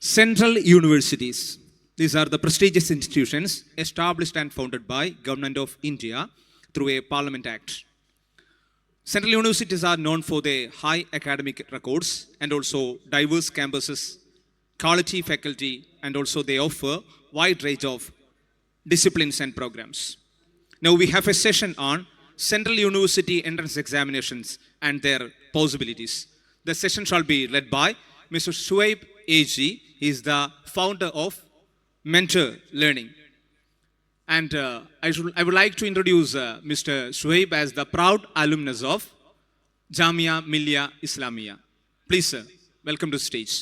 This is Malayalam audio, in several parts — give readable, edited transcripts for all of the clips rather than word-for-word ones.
Central universities. These are the prestigious institutions established and founded by Government of India through a Parliament Act. Central universities are known for their high academic records and also diverse campuses, quality faculty, and also they offer wide range of disciplines and programs. Now we have a session on Central University entrance examinations and their possibilities. The session shall be led by Mr. Shuaib AG. He is the founder of Mentor Learning. And I would like to introduce Mr. Shuaib as the proud alumnus of Jamia Millia Islamia. Please, sir, welcome to the stage.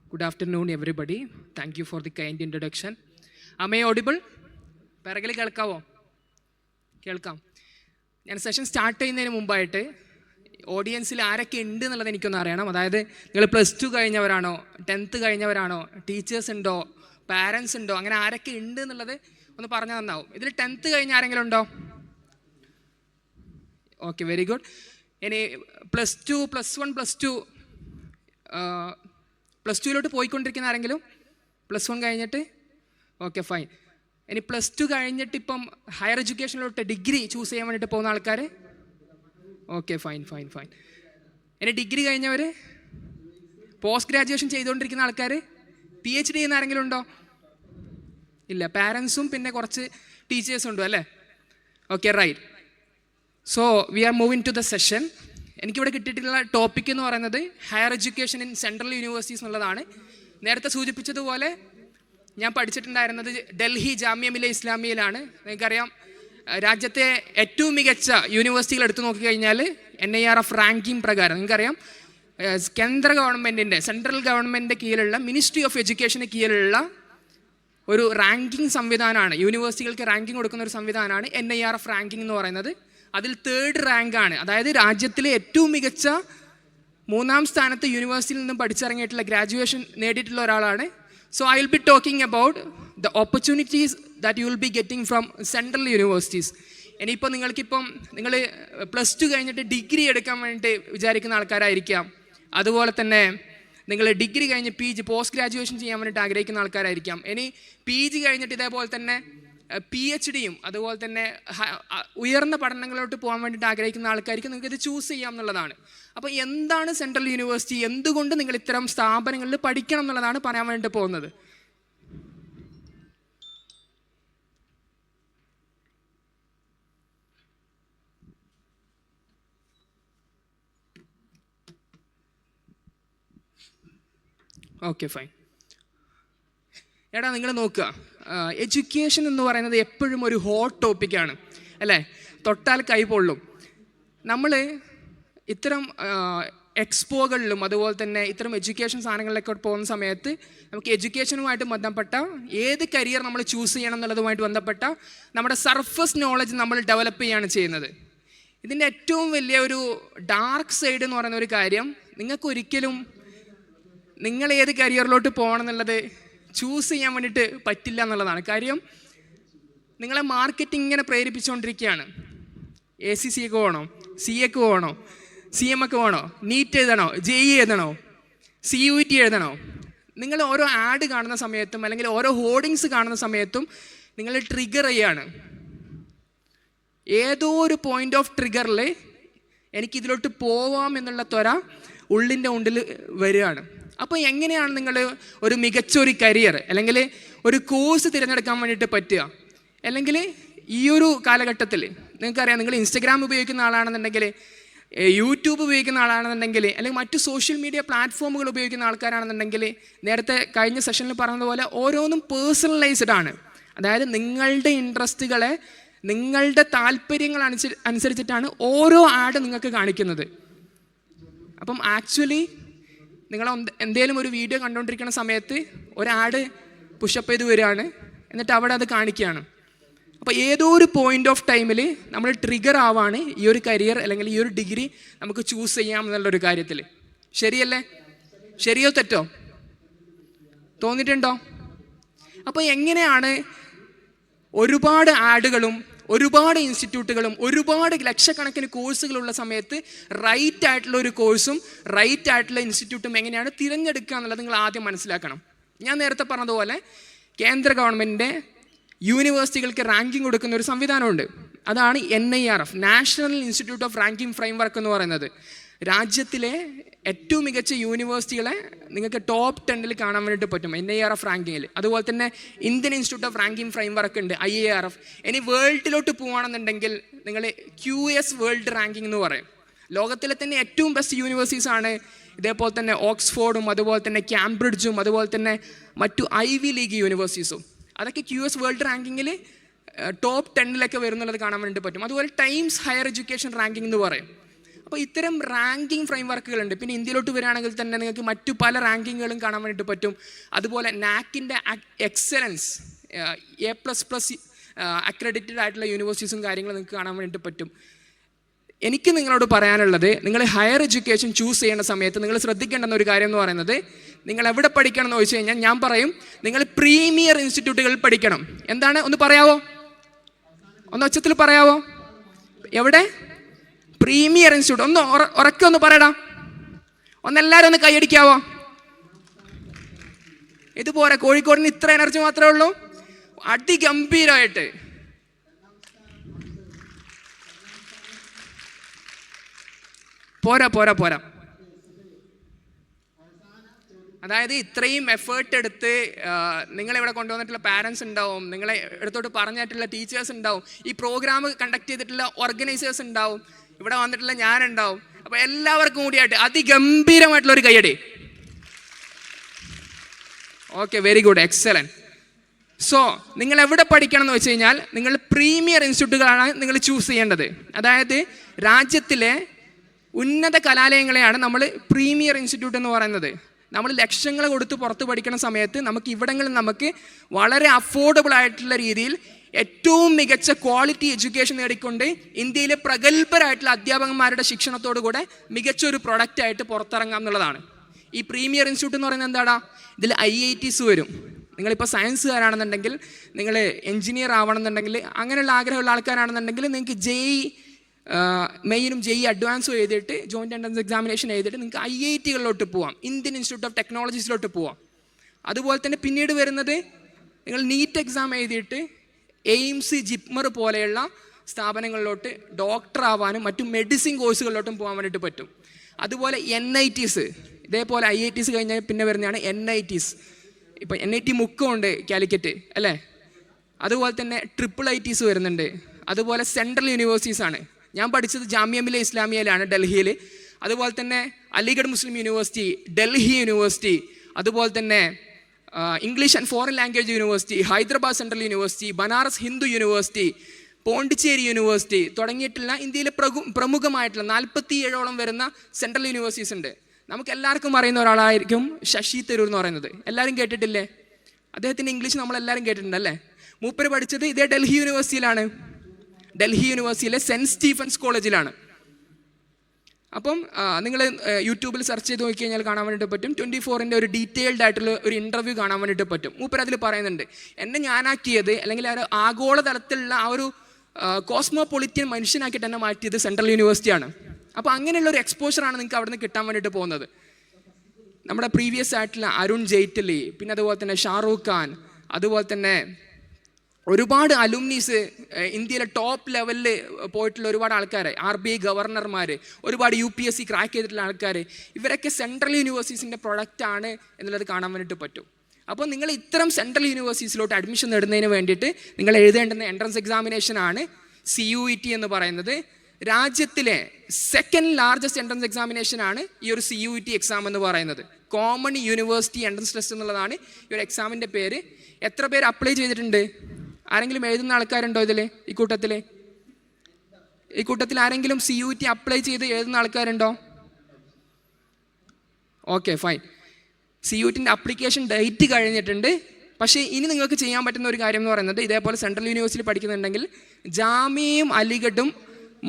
Good afternoon, everybody. Thank you for the kind introduction. Am I audible? പിറകിൽ കേൾക്കാവോ? കേൾക്കാം. ഞാൻ സെഷൻ സ്റ്റാർട്ട് ചെയ്യുന്നതിന് മുമ്പായിട്ട് ഓഡിയൻസിൽ ആരൊക്കെ ഉണ്ട് എന്നുള്ളത് എനിക്കൊന്ന് അറിയണം. അതായത് നിങ്ങൾ +2 കഴിഞ്ഞവരാണോ, 10th കഴിഞ്ഞവരാണോ, ടീച്ചേഴ്സ് ഉണ്ടോ, പാരൻസ് ഉണ്ടോ, അങ്ങനെ ആരൊക്കെ ഉണ്ട് എന്നുള്ളത് ഒന്ന് പറഞ്ഞാൽ നന്നാവും. ഇതിൽ 10th കഴിഞ്ഞ ആരെങ്കിലും ഉണ്ടോ? Okay, very good. ഇനി +2, +1, +2 പോയിക്കൊണ്ടിരിക്കുന്ന ആരെങ്കിലും? +1 കഴിഞ്ഞിട്ട്? Okay, fine. ഇനി +2 കഴിഞ്ഞിട്ട് ഇപ്പം ഹയർ എഡ്യൂക്കേഷനിലോട്ട് ഡിഗ്രി ചൂസ് ചെയ്യാൻ വേണ്ടിയിട്ട് പോകുന്ന ആൾക്കാർ? Okay, fine. ഇനി ഡിഗ്രി കഴിഞ്ഞവർ? പോസ്റ്റ് ഗ്രാജുവേഷൻ ചെയ്തുകൊണ്ടിരിക്കുന്ന ആൾക്കാർ? PhD ചെയ്യുന്ന ആരെങ്കിലും ഉണ്ടോ? ഇല്ല. പാരൻസും പിന്നെ കുറച്ച് ടീച്ചേഴ്സും ഉണ്ടോ അല്ലേ? Okay, right. So we are moving to the session. എനിക്കിവിടെ കിട്ടിയിട്ടുള്ള ടോപ്പിക് എന്ന് പറയുന്നത് higher education in central universities എന്നുള്ളതാണ്. നേരത്തെ സൂചിപ്പിച്ചതുപോലെ ഞാൻ പഠിച്ചിട്ടുണ്ടായിരുന്നത് ഡൽഹി ജാമിയ മില്ലിയ ഇസ്ലാമിയയിലാണ്. നിങ്ങൾക്കറിയാം, രാജ്യത്തെ ഏറ്റവും മികച്ച യൂണിവേഴ്സിറ്റികൾ എടുത്തു നോക്കിക്കഴിഞ്ഞാൽ NIRF റാങ്കിങ് പ്രകാരം നിങ്ങൾക്കറിയാം കേന്ദ്ര ഗവൺമെൻറ്റിൻ്റെ, സെൻട്രൽ ഗവൺമെൻറ്റിൻ്റെ കീഴിലുള്ള മിനിസ്ട്രി ഓഫ് എഡ്യൂക്കേഷന് കീഴിലുള്ള ഒരു റാങ്കിങ് സംവിധാനമാണ്, യൂണിവേഴ്സിറ്റികൾക്ക് റാങ്കിങ് കൊടുക്കുന്ന ഒരു സംവിധാനമാണ് NIRF റാങ്കിങ് എന്ന് പറയുന്നത്. അതിൽ 3rd റാങ്കാണ്. അതായത് രാജ്യത്തിലെ ഏറ്റവും മികച്ച 3ാം സ്ഥാനത്ത് യൂണിവേഴ്സിറ്റിയിൽ നിന്നും പഠിച്ചിറങ്ങിയിട്ടുള്ള ഗ്രാജുവേഷൻ നേടിയിട്ടുള്ള ഒരാളാണ്. So I will be talking about the opportunities that you will be getting from central universities. ഇനിയിപ്പോൾ നിങ്ങൾ +2 കഴിഞ്ഞിട്ട് ഡിഗ്രി എടുക്കാൻ വേണ്ടിയിട്ട് വിചാരിക്കുന്ന ആൾക്കാരായിരിക്കാം. അതുപോലെ തന്നെ നിങ്ങൾ ഡിഗ്രി കഴിഞ്ഞ് PG പോസ്റ്റ് ഗ്രാജുവേഷൻ ചെയ്യാൻ വേണ്ടിയിട്ട് ആഗ്രഹിക്കുന്ന ആൾക്കാരായിരിക്കാം. ഇനി PG കഴിഞ്ഞിട്ട് ഇതേപോലെ തന്നെ PhDയും അതുപോലെ തന്നെ ഉയർന്ന പഠനങ്ങളിലോട്ട് പോകാൻ വേണ്ടിയിട്ട് ആഗ്രഹിക്കുന്ന ആൾക്കാർക്ക് നിങ്ങൾക്ക് ഇത് ചൂസ് ചെയ്യാം എന്നുള്ളതാണ്. അപ്പോൾ എന്താണ് സെൻട്രൽ യൂണിവേഴ്സിറ്റി, എന്തുകൊണ്ട് നിങ്ങൾ ഇത്തരം സ്ഥാപനങ്ങളിൽ പഠിക്കണം എന്നുള്ളതാണ് പറയാൻ വേണ്ടിയിട്ട് പോകുന്നത്. Okay, fine. നിങ്ങൾ നോക്കുക, എഡ്യൂക്കേഷൻ എന്ന് പറയുന്നത് എപ്പോഴും ഒരു ഹോട്ട് ടോപ്പിക്കാണ് അല്ലേ? തൊട്ടാൽ കൈ പൊള്ളും. നമ്മൾ ഇത്തരം എക്സ്പോകളിലും അതുപോലെ തന്നെ ഇത്തരം എഡ്യൂക്കേഷൻ സാധനങ്ങളിലൊക്കെ പോകുന്ന സമയത്ത് നമുക്ക് എഡ്യൂക്കേഷനുമായിട്ട് ബന്ധപ്പെട്ട ഏത് കരിയർ നമ്മൾ ചൂസ് ചെയ്യണം എന്നുള്ളതുമായിട്ട് ബന്ധപ്പെട്ട നമ്മുടെ സർഫസ് നോളജ് നമ്മൾ ഡെവലപ്പ് ചെയ്യുകയാണ് ചെയ്യുന്നത്. ഇതിൻ്റെ ഏറ്റവും വലിയ ഒരു ഡാർക്ക് സൈഡ് എന്ന് പറയുന്ന ഒരു കാര്യം, നിങ്ങൾക്കൊരിക്കലും നിങ്ങൾ ഏത് കരിയറിലോട്ട് പോകണം എന്നുള്ളത് ചൂസ് ചെയ്യാൻ വേണ്ടിയിട്ട് പറ്റില്ല എന്നുള്ളതാണ്. കാര്യം നിങ്ങളെ മാർക്കറ്റിംഗ് ഇങ്ങനെ പ്രേരിപ്പിച്ചുകൊണ്ടിരിക്കുകയാണ്. ACCA വേണോ, CA വേണോ, CM വേണോ, നീറ്റ് എഴുതണോ, JEE എഴുതണോ, CUET എഴുതണോ. നിങ്ങൾ ഓരോ ആഡ് കാണുന്ന സമയത്തും അല്ലെങ്കിൽ ഓരോ ഹോർഡിങ്സ് കാണുന്ന സമയത്തും നിങ്ങൾ ട്രിഗർ ചെയ്യാണ്. ഏതോ ഒരു പോയിന്റ് ഓഫ് ട്രിഗറിൽ എനിക്കിതിലോട്ട് പോവാം എന്നുള്ള ത്വര ഉള്ളിൻ്റെ ഉള്ളിൽ വരികയാണ്. അപ്പോൾ എങ്ങനെയാണ് നിങ്ങൾ ഒരു മികച്ച ഒരു കരിയർ അല്ലെങ്കിൽ ഒരു കോഴ്സ് തിരഞ്ഞെടുക്കാൻ വേണ്ടിയിട്ട് പറ്റുക? അല്ലെങ്കിൽ ഈ ഒരു കാലഘട്ടത്തിൽ നിങ്ങൾക്കറിയാം, നിങ്ങൾ ഇൻസ്റ്റഗ്രാം ഉപയോഗിക്കുന്ന ആളാണെന്നുണ്ടെങ്കിൽ, യൂട്യൂബ് ഉപയോഗിക്കുന്ന ആളാണെന്നുണ്ടെങ്കിൽ, അല്ലെങ്കിൽ മറ്റ് സോഷ്യൽ മീഡിയ പ്ലാറ്റ്ഫോമുകൾ ഉപയോഗിക്കുന്ന ആൾക്കാരാണെന്നുണ്ടെങ്കിൽ, നേരത്തെ കഴിഞ്ഞ സെഷനിൽ പറഞ്ഞതുപോലെ ഓരോന്നും പേഴ്സണലൈസ്ഡ് ആണ്. അതായത് നിങ്ങളുടെ ഇൻട്രസ്റ്റുകളെ, നിങ്ങളുടെ താല്പര്യങ്ങൾ അനുസരിച്ചിട്ടാണ് ഓരോ ആഡ് നിങ്ങൾക്ക് കാണിക്കുന്നത്. അപ്പം ആക്ച്വലി നിങ്ങൾ എന്തെങ്കിലും ഒരു വീഡിയോ കണ്ടുകൊണ്ടിരിക്കുന്ന സമയത്ത് ഒരു ആഡ് പുഷപ്പ് ചെയ്ത് വരികയാണ്, എന്നിട്ട് അവിടെ അത് കാണിക്കുകയാണ്. അപ്പോൾ ഏതോ ഒരു പോയിന്റ് ഓഫ് ടൈമിൽ നമ്മൾ ട്രിഗർ ആവാണ് ഈ ഒരു കരിയർ അല്ലെങ്കിൽ ഈ ഒരു ഡിഗ്രി നമുക്ക് ചൂസ് ചെയ്യാം എന്നുള്ളൊരു കാര്യത്തിൽ. ശരിയല്ലേ? ശരിയോ തെറ്റോ? തോന്നിയിട്ടുണ്ടോ? അപ്പോൾ എങ്ങനെയാണ് ഒരുപാട് ആഡുകളും ഒരുപാട് ഇൻസ്റ്റിറ്റ്യൂട്ടുകളും ഒരുപാട് ലക്ഷക്കണക്കിന് കോഴ്സുകളുള്ള സമയത്ത് റൈറ്റ് ആയിട്ടുള്ള ഒരു കോഴ്സും റൈറ്റ് ആയിട്ടുള്ള ഇൻസ്റ്റിറ്റ്യൂട്ടും എങ്ങനെയാണ് തിരഞ്ഞെടുക്കുക എന്നുള്ളത് നിങ്ങൾ ആദ്യം മനസ്സിലാക്കണം. ഞാൻ നേരത്തെ പറഞ്ഞതുപോലെ കേന്ദ്ര ഗവൺമെൻറ്റിൻ്റെ യൂണിവേഴ്സിറ്റികൾക്ക് റാങ്കിങ് കൊടുക്കുന്ന ഒരു സംവിധാനമുണ്ട്. അതാണ് NIRF, national institute of ranking framework എന്ന് പറയുന്നത്. രാജ്യത്തിലെ ഏറ്റവും മികച്ച യൂണിവേഴ്സിറ്റികളെ നിങ്ങൾക്ക് ടോപ്പ് 10 കാണാൻ വേണ്ടിയിട്ട് പറ്റും NIRF റാങ്കിങ്ങിൽ. അതുപോലെ തന്നെ Indian institute of ranking framework ഉണ്ട്, IARF. ഇനി വേൾഡിലോട്ട് പോകുകയാണെന്നുണ്ടെങ്കിൽ നിങ്ങൾ QS വേൾഡ് റാങ്കിങ് എന്ന് പറയും. ലോകത്തിലെ തന്നെ ഏറ്റവും ബെസ്റ്റ് യൂണിവേഴ്സിറ്റീസ് ആണ്. ഇതേപോലെ തന്നെ ഓക്സ്ഫോർഡും അതുപോലെ തന്നെ കാംബ്രിഡ്ജും അതുപോലെ തന്നെ മറ്റു ഐവി ലീഗ് യൂണിവേഴ്സിറ്റീസും അതൊക്കെ QS വേൾഡ് റാങ്കിങ്ങിൽ ടോപ്പ് 10 വരുന്നുള്ളത് കാണാൻ വേണ്ടി പറ്റും. അതുപോലെ ടൈംസ് ഹയർ എഡ്യൂക്കേഷൻ റാങ്കിങ് എന്ന് പറയും. അപ്പോൾ ഇത്തരം റാങ്കിങ് ഫ്രെയിംവർക്കുകളുണ്ട്. പിന്നെ ഇന്ത്യയിലോട്ട് വരികയാണെങ്കിൽ തന്നെ നിങ്ങൾക്ക് മറ്റു പല റാങ്കിങ്ങുകളും കാണാൻ വേണ്ടിയിട്ട് പറ്റും. അതുപോലെ നാക്കിൻ്റെ എക്സലൻസ് A++ അക്രഡിറ്റഡ് ആയിട്ടുള്ള യൂണിവേഴ്സിറ്റീസും കാര്യങ്ങളും നിങ്ങൾക്ക് കാണാൻ വേണ്ടിയിട്ട് പറ്റും. എനിക്ക് നിങ്ങളോട് പറയാനുള്ളത്, നിങ്ങൾ ഹയർ എഡ്യൂക്കേഷൻ ചൂസ് ചെയ്യുന്ന സമയത്ത് നിങ്ങൾ ശ്രദ്ധിക്കേണ്ടുന്ന ഒരു കാര്യം എന്ന് പറയുന്നത്, നിങ്ങൾ എവിടെ പഠിക്കണം എന്ന് ചോദിച്ചു കഴിഞ്ഞാൽ ഞാൻ പറയും നിങ്ങൾ പ്രീമിയർ ഇൻസ്റ്റിറ്റ്യൂട്ടുകളിൽ പഠിക്കണം. എന്താണ് ഒന്ന് പറയാവോ? ഒന്ന് ഒച്ചത്തിൽ പറയാവോ? എവിടെ? Premier institute. ഒന്ന് ഉറക്കെ ഒന്ന് പറയടാ. ഒന്നെല്ലാവരും ഒന്ന് കൈയടിക്കാവോ? ഇതുപോലെ കോഴിക്കോടിന് ഇത്ര എനർജി മാത്രമേ ഉള്ളൂ. അതിഗംഭീരമായിട്ട് പോരാ. അതായത് ഇത്രയും എഫേർട്ട് എടുത്ത് നിങ്ങളിവിടെ കൊണ്ടുവന്നിട്ടുള്ള പാരൻസ് ഉണ്ടാവും, നിങ്ങളെ എടുത്തോട്ട് പറഞ്ഞിട്ടുള്ള ടീച്ചേഴ്സ് ഉണ്ടാവും, ഈ പ്രോഗ്രാം കണ്ടക്ട് ചെയ്തിട്ടുള്ള ഓർഗനൈസേഴ്സ് ഉണ്ടാവും, ഇവിടെ വന്നിട്ടുള്ള ഞാനുണ്ടാവും. അപ്പോൾ എല്ലാവർക്കും കൂടിയായിട്ട് അതിഗംഭീരമായിട്ടുള്ളൊരു കയ്യടി. Okay, very good, excellent. So നിങ്ങൾ എവിടെ പഠിക്കണം എന്ന് വെച്ച് കഴിഞ്ഞാൽ നിങ്ങൾ പ്രീമിയർ ഇൻസ്റ്റിറ്റ്യൂട്ടുകളാണ് നിങ്ങൾ ചൂസ് ചെയ്യേണ്ടത്. അതായത് രാജ്യത്തിലെ ഉന്നത കലാലയങ്ങളെയാണ് നമ്മൾ പ്രീമിയർ ഇൻസ്റ്റിറ്റ്യൂട്ട് എന്ന് പറയുന്നത്. നമ്മൾ ലക്ഷങ്ങൾ കൊടുത്ത് പുറത്ത് പഠിക്കുന്ന സമയത്ത് നമുക്ക് ഇവിടങ്ങളിൽ നമുക്ക് വളരെ അഫോർഡബിൾ ആയിട്ടുള്ള രീതിയിൽ ഏറ്റവും മികച്ച ക്വാളിറ്റി എഡ്യൂക്കേഷൻ നേടിക്കൊണ്ട് ഇന്ത്യയിലെ പ്രഗത്ഭരായിട്ടുള്ള അധ്യാപകന്മാരുടെ ശിക്ഷണത്തോടു കൂടെ മികച്ചൊരു പ്രൊഡക്റ്റായിട്ട് പുറത്തിറങ്ങാം എന്നുള്ളതാണ്. ഈ പ്രീമിയർ ഇൻസ്റ്റിറ്റ്യൂട്ട് എന്ന് പറയുന്നത് എന്താടാ? ഇതിൽ IITs വരും. നിങ്ങളിപ്പോൾ സയൻസുകാരാണെന്നുണ്ടെങ്കിൽ, നിങ്ങൾ എൻജിനീയർ ആവണമെന്നുണ്ടെങ്കിൽ, അങ്ങനെയുള്ള ആഗ്രഹമുള്ള ആൾക്കാരാണെന്നുണ്ടെങ്കിൽ നിങ്ങൾക്ക് JEE മെയിനും JEE അഡ്വാൻസും എഴുതിയിട്ട് ജോയിൻറ്റ് എൻട്രൻസ് എക്സാമിനേഷൻ എഴുതിയിട്ട് നിങ്ങൾക്ക് IITകളിലോട്ട് പോവാം, ഇന്ത്യൻ ഇൻസ്റ്റിറ്റ്യൂട്ട് ഓഫ് ടെക്നോളജീസിലോട്ട് പോവാം. അതുപോലെ തന്നെ പിന്നീട് വരുന്നത് നിങ്ങൾ നീറ്റ് എക്സാം എഴുതിയിട്ട് എയിംസ്, ജിപ്മർ പോലെയുള്ള സ്ഥാപനങ്ങളിലോട്ട് ഡോക്ടർ ആവാനും മറ്റു മെഡിസിൻ കോഴ്സുകളിലോട്ടും പോകാൻ വേണ്ടിയിട്ട് പറ്റും. അതുപോലെ NITs, ഇതേപോലെ IITs കഴിഞ്ഞാൽ പിന്നെ വരുന്നതാണ് NITs. ഇപ്പോൾ NIT മുക്കമുണ്ട് കാലിക്കറ്റ് അല്ലേ. അതുപോലെ തന്നെ IIITs വരുന്നുണ്ട്. അതുപോലെ സെൻട്രൽ യൂണിവേഴ്സിറ്റീസ് ആണ്. ഞാൻ പഠിച്ചത് ജാമിയ മില്ലിയ ഇസ്ലാമിയയിലാണ്, ഡൽഹിയിൽ. അതുപോലെ തന്നെ അലിഗഡ് മുസ്ലിം യൂണിവേഴ്സിറ്റി, ഡൽഹി യൂണിവേഴ്സിറ്റി, അതുപോലെ തന്നെ English and foreign language university, Hyderabad central university, Banaras Hindu university, Pondicherry university തുടങ്ങിയിട്ടുള്ള ഇന്ത്യയിലെ പ്രമുഖമായിട്ടുള്ള 47ഓളം വരുന്ന സെൻട്രൽ യൂണിവേഴ്സിറ്റീസ് ഉണ്ട്. നമുക്ക് എല്ലാവർക്കും അറിയുന്ന ഒരാളായിരിക്കും ശശി തരൂർ എന്ന് പറയുന്നത്. എല്ലാവരും കേട്ടിട്ടില്ലേ? അദ്ദേഹത്തിൻ്റെ ഇംഗ്ലീഷ് നമ്മളെല്ലാവരും കേട്ടിട്ടുണ്ടല്ലേ. മൂപ്പര് പഠിച്ചത് ഇതേ ഡൽഹി യൂണിവേഴ്സിറ്റിയിലാണ്. ഡൽഹി യൂണിവേഴ്സിറ്റിയിലെ സെൻറ്റ് സ്റ്റീഫൻസ് കോളേജിലാണ്. അപ്പം നിങ്ങൾ യൂട്യൂബിൽ സെർച്ച് ചെയ്ത് നോക്കി കഴിഞ്ഞാൽ കാണാൻ വേണ്ടിയിട്ട് പറ്റും. 24ൻ്റെ ഒരു ഡീറ്റെയിൽഡ് ആയിട്ടുള്ള ഒരു ഇൻ്റർവ്യൂ കാണാൻ വേണ്ടിയിട്ട് പറ്റും. മൂപ്പർ അതിൽ പറയുന്നുണ്ട്, എന്നെ ഞാനാക്കിയത് അല്ലെങ്കിൽ ആ ആഗോളതലത്തിലുള്ള ആ ഒരു കോസ്മോപൊളിറ്റൻ മനുഷ്യനാക്കിയിട്ട് എന്നെ മാറ്റിയത് സെൻട്രൽ യൂണിവേഴ്സിറ്റിയാണ്. അപ്പോൾ അങ്ങനെയുള്ള ഒരു എക്സ്പോഷറാണ് നിങ്ങൾക്ക് അവിടെ നിന്ന് കിട്ടാൻ വേണ്ടിയിട്ട് പോകുന്നത്. നമ്മുടെ പ്രീവിയസ് ആയിട്ടുള്ള അരുൺ ജെയ്റ്റ്ലി, പിന്നെ അതുപോലെ തന്നെ ഷാറൂഖ് ഖാൻ, അതുപോലെ തന്നെ ഒരുപാട് അലുമിനീസ്, ഇന്ത്യയിലെ ടോപ്പ് ലെവലിൽ പോയിട്ടുള്ള ഒരുപാട് ആൾക്കാർ, RBI ഗവർണർമാർ, ഒരുപാട് UPSC ക്രാക്ക് ചെയ്തിട്ടുള്ള ആൾക്കാർ, ഇവരൊക്കെ സെൻട്രൽ യൂണിവേഴ്സിറ്റീസിൻ്റെ പ്രൊഡക്റ്റാണ് എന്നുള്ളത് കാണാൻ വേണ്ടിയിട്ട് പറ്റും. അപ്പോൾ നിങ്ങൾ ഇത്തരം സെൻട്രൽ യൂണിവേഴ്സിറ്റീസിലോട്ട് അഡ്മിഷൻ നേടുന്നതിന് വേണ്ടിയിട്ട് നിങ്ങൾ എഴുതേണ്ടുന്ന എൻട്രൻസ് എക്സാമിനേഷനാണ് CUET എന്ന് പറയുന്നത്. രാജ്യത്തിലെ സെക്കൻഡ് ലാർജസ്റ്റ് എൻട്രൻസ് എക്സാമിനേഷനാണ് ഈ ഒരു CUET എക്സാം എന്ന് പറയുന്നത്. കോമൺ യൂണിവേഴ്സിറ്റി എൻട്രൻസ് ടെസ്റ്റ് എന്നുള്ളതാണ് ഈ ഒരു എക്സാമിൻ്റെ പേര്. എത്ര പേര് അപ്ലൈ ചെയ്തിട്ടുണ്ട്? ആരെങ്കിലും എഴുതുന്ന ആൾക്കാരുണ്ടോ ഇതിൽ? ഈ കൂട്ടത്തിൽ ആരെങ്കിലും CUET അപ്ലൈ ചെയ്ത് എഴുതുന്ന ആൾക്കാരുണ്ടോ? Okay, fine. CUETൻ്റെ അപ്ലിക്കേഷൻ ഡേറ്റ് കഴിഞ്ഞിട്ടുണ്ട്. പക്ഷേ ഇനി നിങ്ങൾക്ക് ചെയ്യാൻ പറ്റുന്ന ഒരു കാര്യം എന്ന് പറയുന്നത്, ഇതേപോലെ സെൻട്രൽ യൂണിവേഴ്സിറ്റി പഠിക്കുന്നുണ്ടെങ്കിൽ ജാമിയയും അലിഗഡും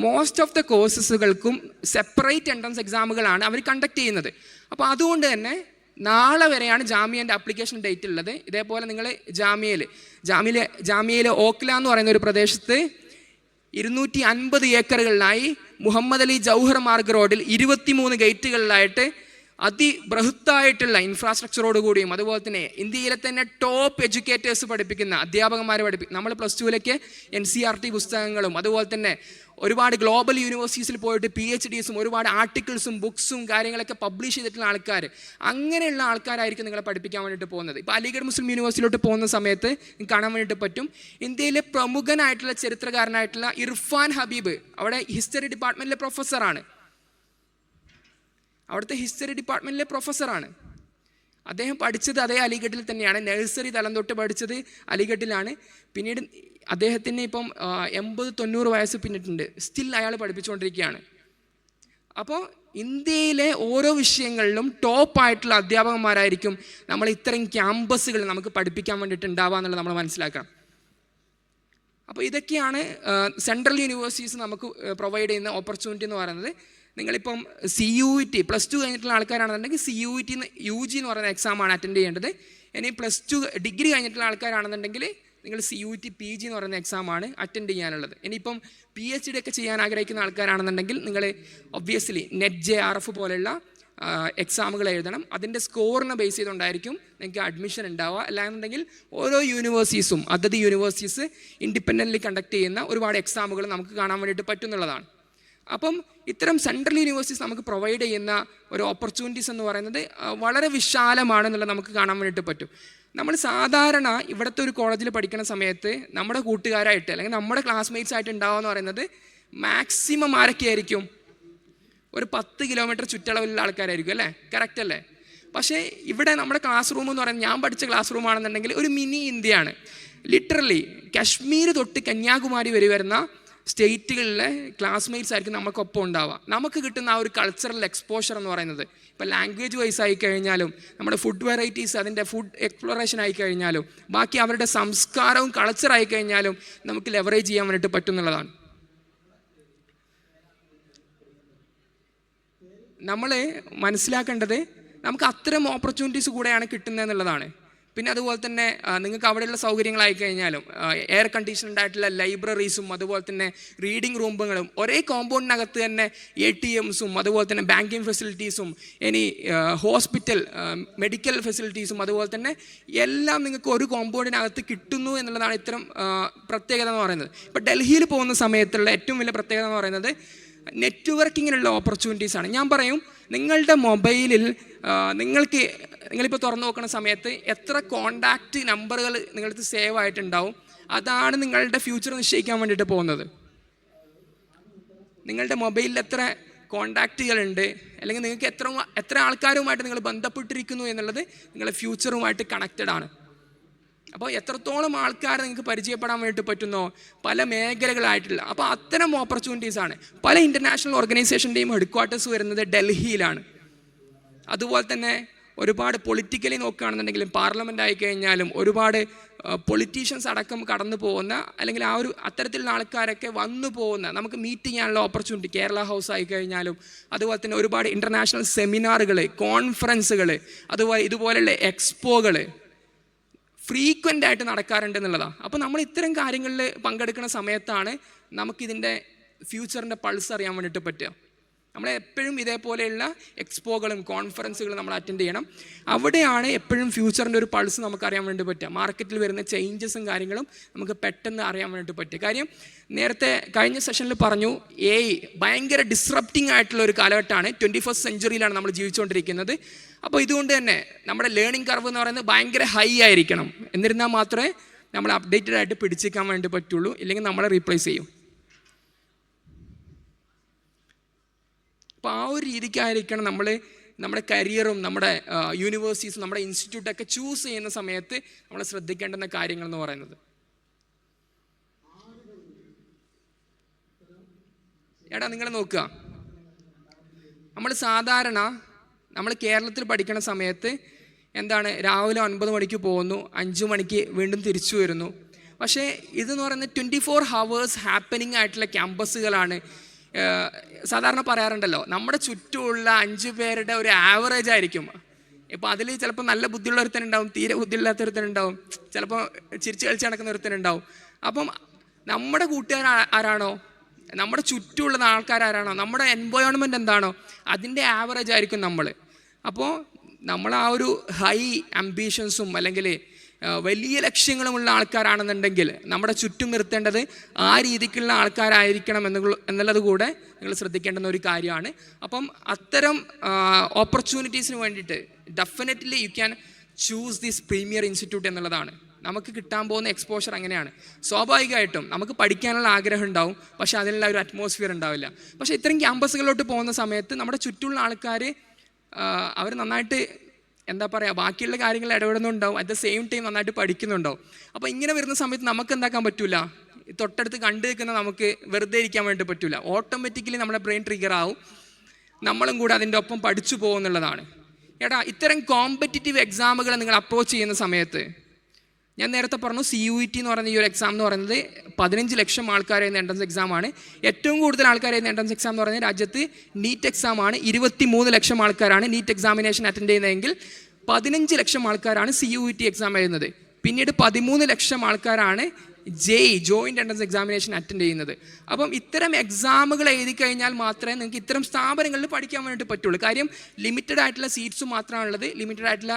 മോസ്റ്റ് ഓഫ് ദ കോഴ്സസുകൾക്കും സെപ്പറേറ്റ് എൻട്രൻസ് എക്സാമുകളാണ് അവർ കണ്ടക്ട് ചെയ്യുന്നത്. അപ്പോൾ അതുകൊണ്ട് തന്നെ നാളെ വരെയാണ് ജാമ്യൻ്റെ ആപ്ലിക്കേഷൻ ഡേറ്റ് ഉള്ളത്. ഇതേപോലെ നിങ്ങൾ ജാമ്യയിലെ ഓക്ല എന്ന് പറയുന്ന ഒരു പ്രദേശത്ത് 250 ഏക്കറുകളിലായി മുഹമ്മദ് അലി ജൗഹർ മാർഗ് റോഡിൽ 23 ഗേറ്റുകളിലായിട്ട് അതിബൃഹത്തായിട്ടുള്ള ഇൻഫ്രാസ്ട്രക്ചറോട് കൂടിയും അതുപോലെ തന്നെ ഇന്ത്യയിലെ തന്നെ ടോപ്പ് എഡ്യൂക്കേറ്റേഴ്സ് പഠിപ്പിക്കുന്ന അധ്യാപകന്മാരെ നമ്മൾ +2 NCERT പുസ്തകങ്ങളും അതുപോലെ തന്നെ ഒരുപാട് ഗ്ലോബൽ യൂണിവേഴ്സിറ്റീസിൽ പോയിട്ട് PhDസും ഒരുപാട് ആർട്ടിക്കിൾസും ബുക്സും കാര്യങ്ങളൊക്കെ പബ്ലിഷ് ചെയ്തിട്ടുള്ള ആൾക്കാർ, അങ്ങനെയുള്ള ആൾക്കാരായിരിക്കും നിങ്ങളെ പഠിപ്പിക്കാൻ വേണ്ടിയിട്ട് പോകുന്നത്. ഇപ്പോൾ അലിഗഡ് മുസ്ലിം യൂണിവേഴ്സിറ്റിയിലോട്ട് പോകുന്ന സമയത്ത് കാണാൻ വേണ്ടിയിട്ട് പറ്റും, ഇന്ത്യയിലെ പ്രമുഖനായിട്ടുള്ള ചരിത്രകാരനായിട്ടുള്ള ഇർഫാൻ ഹബീബ് അവിടെ ഹിസ്റ്ററി ഡിപ്പാർട്ട്മെൻറ്റിലെ പ്രൊഫസറാണ്. അവിടുത്തെ ഹിസ്റ്ററി ഡിപ്പാർട്ട്മെൻറ്റിലെ പ്രൊഫസറാണ്. അദ്ദേഹം പഠിച്ചത് അതേ അലിഗഡിൽ തന്നെയാണ്. നഴ്സറി തലം തൊട്ട് പഠിച്ചത് അലിഗഡിലാണ്. പിന്നീട് അദ്ദേഹത്തിന് ഇപ്പം 80-90 വയസ്സ് പിന്നിട്ടുണ്ട്. സ്റ്റിൽ അയാൾ പഠിപ്പിച്ചുകൊണ്ടിരിക്കുകയാണ്. അപ്പോൾ ഇന്ത്യയിലെ ഓരോ വിഷയങ്ങളിലും ടോപ്പായിട്ടുള്ള അധ്യാപകന്മാരായിരിക്കും നമ്മൾ ഇത്രയും ക്യാമ്പസുകൾ നമുക്ക് പഠിപ്പിക്കാൻ വേണ്ടിയിട്ട് ഉണ്ടാവുക എന്നുള്ളത് നമ്മൾ മനസ്സിലാക്കണം. അപ്പോൾ ഇതൊക്കെയാണ് സെൻട്രൽ യൂണിവേഴ്സിറ്റീസ് നമുക്ക് പ്രൊവൈഡ് ചെയ്യുന്ന ഓപ്പർച്യൂണിറ്റി എന്ന് പറയുന്നത്. നിങ്ങളിപ്പം CUET +2 കഴിഞ്ഞിട്ടുള്ള ആൾക്കാരാണെന്നുണ്ടെങ്കിൽ CUET UG എന്ന് പറയുന്ന എക്സാമാണ് അറ്റൻഡ് ചെയ്യേണ്ടത്. ഇനി +2 ഡിഗ്രി കഴിഞ്ഞിട്ടുള്ള ആൾക്കാരാണെന്നുണ്ടെങ്കിൽ നിങ്ങൾ CUET PG എന്ന് പറയുന്ന എക്സാമാണ് അറ്റൻഡ് ചെയ്യാനുള്ളത്. ഇനിയിപ്പം PhD ഒക്കെ ചെയ്യാൻ ആഗ്രഹിക്കുന്ന ആൾക്കാരാണെന്നുണ്ടെങ്കിൽ നിങ്ങൾ ഒബ്വിയസ്ലി NET-JRF പോലെയുള്ള എക്സാമുകൾ എഴുതണം. അതിൻ്റെ സ്കോറിനെ ബേസ് ചെയ്തുകൊണ്ടായിരിക്കും നിങ്ങൾക്ക് അഡ്മിഷൻ ഉണ്ടാവുക. അല്ലാന്നുണ്ടെങ്കിൽ ഓരോ യൂണിവേഴ്സിറ്റീസും അതത് യൂണിവേഴ്സിറ്റീസ് ഇൻഡിപെൻഡൻ്റ്ലി കണ്ടക്ട് ചെയ്യുന്ന ഒരുപാട് എക്സാമുകൾ നമുക്ക് കാണാൻ വേണ്ടിയിട്ട് പറ്റുന്നുള്ളതാണ്. അപ്പം ഇത്തരം സെൻട്രൽ യൂണിവേഴ്സിറ്റീസ് നമുക്ക് പ്രൊവൈഡ് ചെയ്യുന്ന ഒരു ഓപ്പർച്യൂണിറ്റീസ് എന്ന് പറയുന്നത് വളരെ വിശാലമാണെന്നുള്ളത് നമുക്ക് കാണാൻ വേണ്ടിയിട്ട് പറ്റും. നമ്മൾ സാധാരണ ഇവിടുത്തെ ഒരു കോളേജിൽ പഠിക്കുന്ന സമയത്ത് നമ്മുടെ കൂട്ടുകാരായിട്ട് അല്ലെങ്കിൽ നമ്മുടെ ക്ലാസ്മേറ്റ്സ് ആയിട്ട് ഉണ്ടാവുക എന്ന് പറയുന്നത് മാക്സിമം ആരൊക്കെ ആയിരിക്കും? ഒരു 10 കിലോമീറ്റർ ചുറ്റളവിലുള്ള ആൾക്കാരായിരിക്കും, അല്ലേ? കറക്റ്റ് അല്ലേ? പക്ഷേ ഇവിടെ നമ്മുടെ ക്ലാസ് റൂം എന്ന് പറയുന്നത്, ഞാൻ പഠിച്ച ക്ലാസ് റൂം ആണെന്നുണ്ടെങ്കിൽ ഒരു മിനി ഇന്ത്യയാണ്. ലിറ്ററലി കാശ്മീർ തൊട്ട് കന്യാകുമാരി വരെ വരുന്ന സ്റ്റേറ്റുകളിലെ ക്ലാസ്മേറ്റ്സ് ആയിരിക്കും നമുക്കൊപ്പം ഉണ്ടാവുക. നമുക്ക് കിട്ടുന്ന ആ ഒരു കൾച്ചറൽ എക്സ്പോഷർ എന്ന് പറയുന്നത് ഇപ്പോൾ ലാംഗ്വേജ് വൈസ് ആയിക്കഴിഞ്ഞാലും നമ്മുടെ ഫുഡ് വെറൈറ്റീസ് അതിൻ്റെ ഫുഡ് എക്സ്പ്ലോറേഷൻ ആയിക്കഴിഞ്ഞാലും ബാക്കി അവരുടെ സംസ്കാരവും കൾച്ചർ ആയിക്കഴിഞ്ഞാലും നമുക്ക് ലെവറേജ് ചെയ്യാൻ വേണ്ടിയിട്ട് പറ്റുന്നുള്ളതാണ്. നമ്മൾ മനസ്സിലാക്കേണ്ടത് നമുക്ക് അത്തരം ഓപ്പർച്യൂണിറ്റീസ് കൂടെയാണ് കിട്ടുന്നത് എന്നുള്ളതാണ്. പിന്നെ അതുപോലെ തന്നെ നിങ്ങൾക്ക് അവിടെയുള്ള സൗകര്യങ്ങളായി കഴിഞ്ഞാലും എയർ കണ്ടീഷൻഡ് ആയിട്ടുള്ള ലൈബ്രറീസും അതുപോലെ തന്നെ റീഡിംഗ് റൂമുകളും ഒരേ കോമ്പൗണ്ടിനകത്ത് തന്നെ ATMസും അതുപോലെ തന്നെ ബാങ്കിങ് ഫെസിലിറ്റീസും ഇനി ഹോസ്പിറ്റൽ മെഡിക്കൽ ഫെസിലിറ്റീസും അതുപോലെ തന്നെ എല്ലാം നിങ്ങൾക്ക് ഒരു കോമ്പൗണ്ടിനകത്ത് കിട്ടുന്നു എന്നുള്ളതാണ് ഇത്തരം പ്രത്യേകത എന്ന് പറയുന്നത്. ഇപ്പോൾ ഡൽഹിയിൽ പോകുന്ന സമയത്തുള്ള ഏറ്റവും വലിയ പ്രത്യേകത എന്ന് പറയുന്നത് നെറ്റ്വർക്കിങ്ങിനുള്ള ഓപ്പർച്യൂണിറ്റീസാണ്. ഞാൻ പറയും, നിങ്ങളുടെ മൊബൈലിൽ നിങ്ങളിപ്പോൾ തുറന്നു നോക്കുന്ന സമയത്ത് എത്ര കോണ്ടാക്റ്റ് നമ്പറുകൾ നിങ്ങൾക്ക് സേവ് ആയിട്ടുണ്ടാവും, അതാണ് നിങ്ങളുടെ ഫ്യൂച്ചർ നിശ്ചയിക്കാൻ വേണ്ടിയിട്ട് പോകുന്നത്. നിങ്ങളുടെ മൊബൈലിൽ എത്ര കോണ്ടാക്റ്റുകളുണ്ട് അല്ലെങ്കിൽ നിങ്ങൾക്ക് എത്ര ആൾക്കാരുമായിട്ട് നിങ്ങൾ ബന്ധപ്പെട്ടിരിക്കുന്നു എന്നുള്ളത് നിങ്ങളുടെ ഫ്യൂച്ചറുമായിട്ട് കണക്റ്റഡ് ആണ്. അപ്പോൾ എത്രത്തോളം ആൾക്കാർ നിങ്ങൾക്ക് പരിചയപ്പെടാൻ വേണ്ടിയിട്ട് പറ്റുന്നോ പല മേഖലകളായിട്ടുള്ള, അപ്പോൾ അത്തരം ഓപ്പർച്യൂണിറ്റീസാണ്. പല ഇൻ്റർനാഷണൽ ഓർഗനൈസേഷൻ്റെയും ഹെഡ്ക്വാർട്ടേഴ്സ് വരുന്നത് ഡൽഹിയിലാണ്. അതുപോലെ തന്നെ ഒരുപാട് പൊളിറ്റിക്കലി നോക്കുകയാണെന്നുണ്ടെങ്കിലും പാർലമെൻ്റ് ആയിക്കഴിഞ്ഞാലും ഒരുപാട് പൊളിറ്റീഷ്യൻസ് അടക്കം കടന്നു പോകുന്ന അല്ലെങ്കിൽ ആ ഒരു അത്തരത്തിലുള്ള ആൾക്കാരൊക്കെ വന്നു പോകുന്ന നമുക്ക് മീറ്റ് ചെയ്യാനുള്ള ഓപ്പർച്യൂണിറ്റി കേരള ഹൗസ് ആയിക്കഴിഞ്ഞാലും അതുപോലെ തന്നെ ഒരുപാട് ഇൻ്റർനാഷണൽ സെമിനാറുകൾ, കോൺഫറൻസുകൾ, അതുപോലെ ഇതുപോലെയുള്ള എക്സ്പോകൾ ഫ്രീക്വൻ്റ് ആയിട്ട് നടക്കാറുണ്ട് എന്നുള്ളതാണ്. അപ്പോൾ നമ്മൾ ഇത്തരം കാര്യങ്ങളിൽ പങ്കെടുക്കുന്ന സമയത്താണ് നമുക്കിതിൻ്റെ ഫ്യൂച്ചറിൻ്റെ പൾസ് അറിയാൻ വേണ്ടിയിട്ട് പറ്റുക. നമ്മൾ എപ്പോഴും ഇതേപോലെയുള്ള എക്സ്പോകളും കോൺഫറൻസുകളും നമ്മൾ അറ്റൻഡ് ചെയ്യണം. അവിടെയാണ് എപ്പോഴും ഫ്യൂച്ചറിൻ്റെ ഒരു പൾസ് നമുക്ക് അറിയാൻ വേണ്ടി പറ്റുക. മാർക്കറ്റിൽ വരുന്ന ചേഞ്ചസും കാര്യങ്ങളും നമുക്ക് പെട്ടെന്ന് അറിയാൻ വേണ്ടി പറ്റുക. കാര്യം നേരത്തെ കഴിഞ്ഞ സെഷനിൽ പറഞ്ഞു, AI ഭയങ്കര ഡിസ്റപ്റ്റിംഗ് ആയിട്ടുള്ള ഒരു കാലഘട്ടമാണ്. 21st സെഞ്ച്വറിയിലാണ് നമ്മൾ ജീവിച്ചുകൊണ്ടിരിക്കുന്നത്. അപ്പോൾ ഇതുകൊണ്ട് തന്നെ നമ്മുടെ ലേണിംഗ് കർവ് എന്ന് പറയുന്നത് ഭയങ്കര ഹൈ ആയിരിക്കണം. എന്നിരുന്നാൽ മാത്രമേ നമ്മൾ അപ്ഡേറ്റഡ് ആയിട്ട് പിടിച്ചേക്കാൻ വേണ്ടി പറ്റുള്ളൂ, ഇല്ലെങ്കിൽ നമ്മളെ റീപ്ലേസ് ചെയ്യും. അപ്പോൾ ആ ഒരു രീതിക്കായിരിക്കണം നമ്മൾ നമ്മുടെ കരിയറും നമ്മുടെ യൂണിവേഴ്സിറ്റീസും നമ്മുടെ ഇൻസ്റ്റിറ്റ്യൂട്ടൊക്കെ ചൂസ് ചെയ്യുന്ന സമയത്ത് നമ്മൾ ശ്രദ്ധിക്കേണ്ടുന്ന കാര്യങ്ങൾ എന്ന് പറയുന്നത്. നിങ്ങൾ നോക്കുക, നമ്മൾ സാധാരണ നമ്മൾ കേരളത്തിൽ പഠിക്കുന്ന സമയത്ത് എന്താണ്, രാവിലെ 9 മണിക്ക് പോകുന്നു, 5 മണിക്ക് വീണ്ടും തിരിച്ചു വരുന്നു. പക്ഷേ ഇതെന്ന് പറയുന്നത് 24 hours ഹാപ്പനിങ് ആയിട്ടുള്ള ക്യാമ്പസുകളാണ്. സാധാരണ പറയാറുണ്ടല്ലോ, നമ്മുടെ ചുറ്റുമുള്ള 5 പേരുടെ ഒരു ആവറേജ് ആയിരിക്കും ഇപ്പോൾ അതിൽ ചിലപ്പോൾ നല്ല ബുദ്ധിയുള്ള ഒരുത്തനുണ്ടാവും, തീരെ ബുദ്ധിയില്ലാത്ത ഒരുത്തനുണ്ടാവും, ചിലപ്പോൾ ചിരിച്ച് കളിച്ച് നടക്കുന്ന ഒരുത്തനുണ്ടാവും. അപ്പം നമ്മുടെ കൂട്ടുകാർ ആരാണോ, നമ്മുടെ ചുറ്റുമുള്ള ആൾക്കാരാരാണോ, നമ്മുടെ എൻവയോൺമെൻറ്റ് എന്താണോ, അതിൻ്റെ ആവറേജ് ആയിരിക്കും നമ്മൾ. അപ്പോൾ നമ്മൾ ആ ഒരു ഹൈ ആംബിഷൻസും അല്ലെങ്കിൽ വലിയ ലക്ഷ്യങ്ങളുമുള്ള ആൾക്കാരാണെന്നുണ്ടെങ്കിൽ നമ്മുടെ ചുറ്റും നിർത്തേണ്ടത് ആ രീതിക്കുള്ള ആൾക്കാരായിരിക്കണം എന്നുള്ളത് കൂടെ നിങ്ങൾ ശ്രദ്ധിക്കേണ്ടുന്ന ഒരു കാര്യമാണ്. അപ്പം അത്തരം ഓപ്പർച്യൂണിറ്റീസിന് വേണ്ടിയിട്ട് definitely you can choose this premier institute എന്നുള്ളതാണ്. നമുക്ക് കിട്ടാൻ പോകുന്ന എക്സ്പോഷർ അങ്ങനെയാണ്. സ്വാഭാവികമായിട്ടും നമുക്ക് പഠിക്കാനുള്ള ആഗ്രഹം ഉണ്ടാവും, പക്ഷേ അതിനുള്ള ഒരു അറ്റ്മോസ്ഫിയർ ഉണ്ടാവില്ല. പക്ഷേ ഇത്തരം ക്യാമ്പസുകളിലോട്ട് പോകുന്ന സമയത്ത് നമ്മുടെ ചുറ്റുമുള്ള ആൾക്കാർ അവർ നന്നായിട്ട് എന്താ പറയുക, ബാക്കിയുള്ള കാര്യങ്ങൾ ഇടപെടുന്നുണ്ടാവും, അറ്റ് ദ സെയിം ടൈം നന്നായിട്ട് പഠിക്കുന്നുണ്ടാവും. അപ്പോൾ ഇങ്ങനെ വരുന്ന സമയത്ത് നമുക്ക് എന്താക്കാൻ പറ്റില്ല, തൊട്ടടുത്ത് കണ്ടു നിൽക്കുന്ന നമുക്ക് വെറുതെ ഇരിക്കാൻ വേണ്ടി പറ്റില്ല. ഓട്ടോമാറ്റിക്കലി നമ്മുടെ ബ്രെയിൻ ട്രിഗർ ആവും, നമ്മളും കൂടെ അതിൻ്റെ ഒപ്പം പഠിച്ചു പോകുന്നുള്ളതാണ്. ഇത്തരം കോമ്പറ്റിറ്റീവ് എക്സാമുകൾ നിങ്ങൾ അപ്രോച്ച് ചെയ്യുന്ന സമയത്ത് ഞാൻ നേരത്തെ പറഞ്ഞു, CUET എന്ന് പറയുന്ന ഈ ഒരു എക്സാം എന്ന് പറയുന്നത് 15 ലക്ഷം ആൾക്കാർ എഴുതുന്ന എൻട്രൻസ് എക്സാമാണ്. ഏറ്റവും കൂടുതൽ ആൾക്കാർ എഴുതുന്ന എൻട്രൻസ് എക്സാം എന്ന് പറയുന്നത് രാജ്യത്ത് നീറ്റ് എക്സാമാണ്. 23 ലക്ഷം ആൾക്കാരാണ് നീറ്റ് എക്സാമിനേഷൻ അറ്റൻഡ് ചെയ്യുന്നതെങ്കിൽ 15 ലക്ഷം ആൾക്കാരാണ് CUET എക്സാം എഴുതുന്നത്. പിന്നീട് 13 ലക്ഷം ആൾക്കാരാണ് ജോയിൻറ്റ് എൻട്രൻസ് എക്സാമിനേഷൻ അറ്റൻഡ് ചെയ്യുന്നത്. അപ്പം ഇത്തരം എക്സാമുകൾ എഴുതി കഴിഞ്ഞാൽ മാത്രമേ നിങ്ങൾക്ക് ഇത്തരം സ്ഥാപനങ്ങളിൽ പഠിക്കാൻ വേണ്ടിയിട്ട് പറ്റുള്ളൂ. കാര്യം ലിമിറ്റഡ് ആയിട്ടുള്ള സീറ്റ്സ് മാത്രമാണുള്ളത്, ലിമിറ്റഡ് ആയിട്ടുള്ള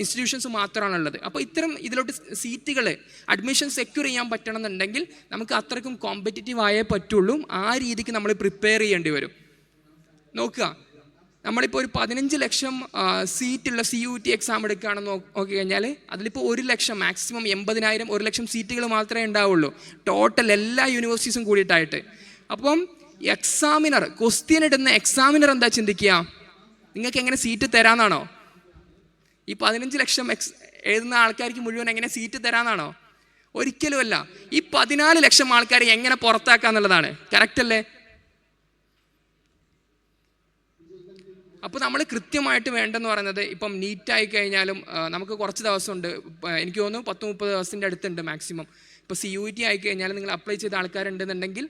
ഇൻസ്റ്റിറ്റ്യൂഷൻസ് മാത്രമാണുള്ളത്. അപ്പോൾ ഇത്തരം ഇതിലോട്ട് സീറ്റുകൾ അഡ്മിഷൻ സെക്യൂർ ചെയ്യാൻ പറ്റണമെന്നുണ്ടെങ്കിൽ നമുക്ക് അത്രയ്ക്കും കോമ്പറ്റിറ്റീവ് ആയേ പറ്റുള്ളൂ. ആ രീതിക്ക് നമ്മൾ പ്രിപ്പയർ ചെയ്യേണ്ടി വരും. നോക്കുക, നമ്മളിപ്പോൾ ഒരു 15 ലക്ഷം സീറ്റുള്ള CUET എക്സാം എടുക്കുകയാണെന്ന് നോക്കി കഴിഞ്ഞാൽ അതിലിപ്പോൾ 1 ലക്ഷം, മാക്സിമം 80,000, 1 ലക്ഷം സീറ്റുകൾ മാത്രമേ ഉണ്ടാവുള്ളൂ ടോട്ടൽ എല്ലാ യൂണിവേഴ്സിറ്റീസും കൂടിയിട്ടായിട്ട്. അപ്പം എക്സാമിനർ, ക്വസ്റ്റ്യൻ ഇടുന്ന എക്സാമിനർ എന്താ ചിന്തിക്കുക, നിങ്ങൾക്ക് എങ്ങനെ സീറ്റ് തരാമെന്നാണോ? ഈ 15 ലക്ഷം എഴുതുന്ന ആൾക്കാർക്ക് മുഴുവൻ എങ്ങനെ സീറ്റ് തരാമെന്നാണോ? ഒരിക്കലുമല്ല. ഈ 14 ലക്ഷം ആൾക്കാരെ എങ്ങനെ പുറത്താക്കാന്നുള്ളതാണ്. കറക്റ്റ് അല്ലേ? അപ്പോൾ നമ്മൾ കൃത്യമായിട്ട് വേണ്ടെന്ന് പറയുന്നത്, ഇപ്പം നീറ്റായി കഴിഞ്ഞാലും നമുക്ക് കുറച്ച് ദിവസമുണ്ട്, എനിക്ക് തോന്നുന്നു 10-30 ദിവസത്തിൻ്റെ അടുത്തുണ്ട് മാക്സിമം. ഇപ്പോൾ CUET ആയി കഴിഞ്ഞാലും നിങ്ങൾ അപ്ലൈ ചെയ്ത ആൾക്കാരുണ്ടെന്നുണ്ടെങ്കിൽ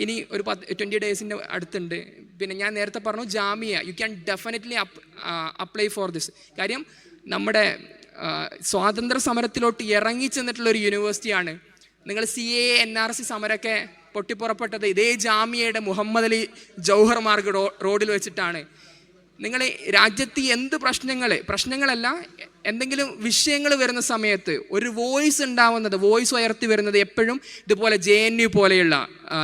ഇനി ഒരു 20 ഡേയ്സിൻ്റെ അടുത്തുണ്ട്. പിന്നെ ഞാൻ നേരത്തെ പറഞ്ഞു Jamia, you can definitely apply for this. കാര്യം നമ്മുടെ സ്വാതന്ത്ര്യ സമരത്തിലോട്ട് ഇറങ്ങി ചെന്നിട്ടുള്ളൊരു യൂണിവേഴ്സിറ്റിയാണ്. നിങ്ങൾ CAA NRC സമരമൊക്കെ പൊട്ടിപ്പുറപ്പെട്ടത് ഇതേ ജാമിയയുടെ മുഹമ്മദ് അലി ജൗഹർ മാർഗ് റോഡിൽ വെച്ചിട്ടാണ്. നിങ്ങൾ രാജ്യത്ത് എന്ത് പ്രശ്നങ്ങളല്ല, എന്തെങ്കിലും വിഷയങ്ങൾ വരുന്ന സമയത്ത് ഒരു വോയിസ് ഉണ്ടാവുന്നത്, വോയിസ് ഉയർത്തി വരുന്നത് എപ്പോഴും ഇതുപോലെ JNU പോലെയുള്ള